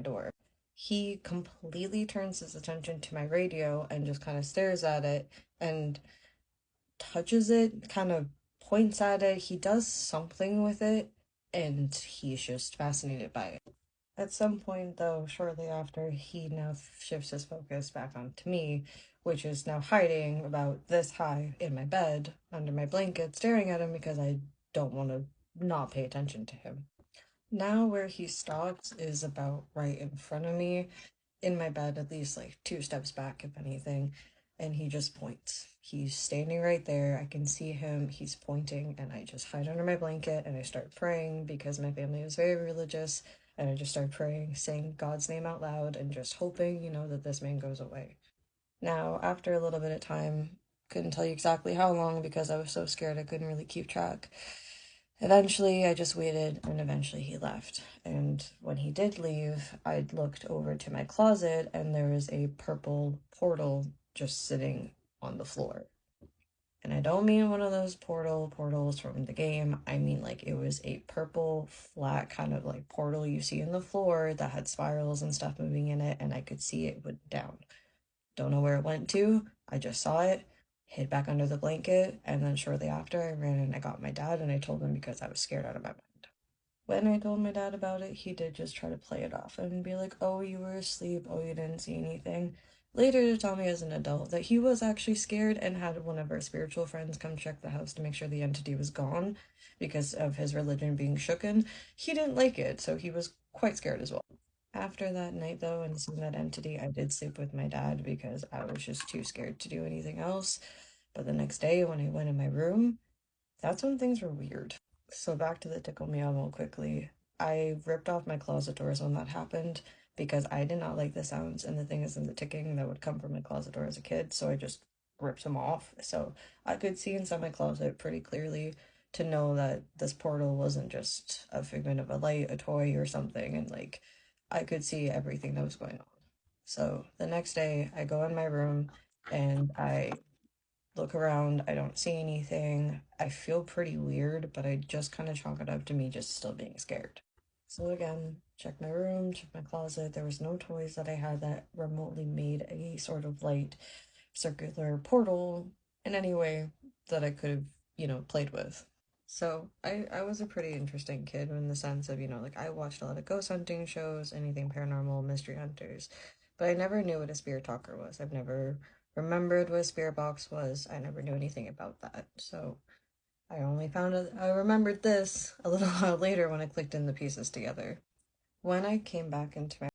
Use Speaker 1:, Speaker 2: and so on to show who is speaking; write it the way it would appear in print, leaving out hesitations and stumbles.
Speaker 1: door. He completely turns his attention to my radio and just kind of stares at it and touches it, kind of points at it. He does something with it, and he's just fascinated by it. At some point, though, shortly after, he now shifts his focus back onto me, which is now hiding about this high in my bed, under my blanket, staring at him because I don't want to not pay attention to him. Now, where he stops is about right in front of me, in my bed, at least like 2 steps back, if anything, and he just points. He's standing right there. I can see him. He's pointing, and I just hide under my blanket and I start praying because my family is very religious. And I just start praying, saying God's name out loud, and just hoping, that this man goes away. Now, after a little bit of time, couldn't tell you exactly how long because I was so scared I couldn't really keep track. Eventually, I just waited, and eventually he left. And when he did leave, I looked over to my closet, and there was a purple portal just sitting on the floor. And I don't mean one of those portals from the game. I mean like it was a purple, flat kind of like portal you see in the floor that had spirals and stuff moving in it, and I could see it went down. Don't know where it went to. I just saw it, hid back under the blanket, and then shortly after I ran and I got my dad and I told him because I was scared out of my mind. When I told my dad about it, he did just try to play it off and be like, oh, you were asleep, oh, you didn't see anything. Later to tell me as an adult that he was actually scared and had one of our spiritual friends come check the house to make sure the entity was gone because of his religion being shooken. He didn't like it, so he was quite scared as well. After that night, though, and seeing that entity, I did sleep with my dad because I was just too scared to do anything else. But the next day, when I went in my room, that's when things were weird. So back to the tickle me elmo quickly. I ripped off my closet doors when that happened because I did not like the sounds and the things and the ticking that would come from my closet door as a kid, so I just ripped them off. So I could see inside my closet pretty clearly to know that this portal wasn't just a figment of a light, a toy, or something, and like I could see everything that was going on. So the next day, I go in my room and I look around. I don't see anything. I feel pretty weird, but I just kind of chalk it up to me just still being scared. So again, check my room, check my closet. There was no toys that I had that remotely made a sort of light circular portal in any way that I could have, played with. So I was a pretty interesting kid in the sense of, like I watched a lot of ghost hunting shows, anything paranormal, mystery hunters, but I never knew what a spirit talker was. I've never remembered what a spirit box was. I never knew anything about that. So I only found it, I remembered this a little while later when I clicked in the pieces together. When I came back into my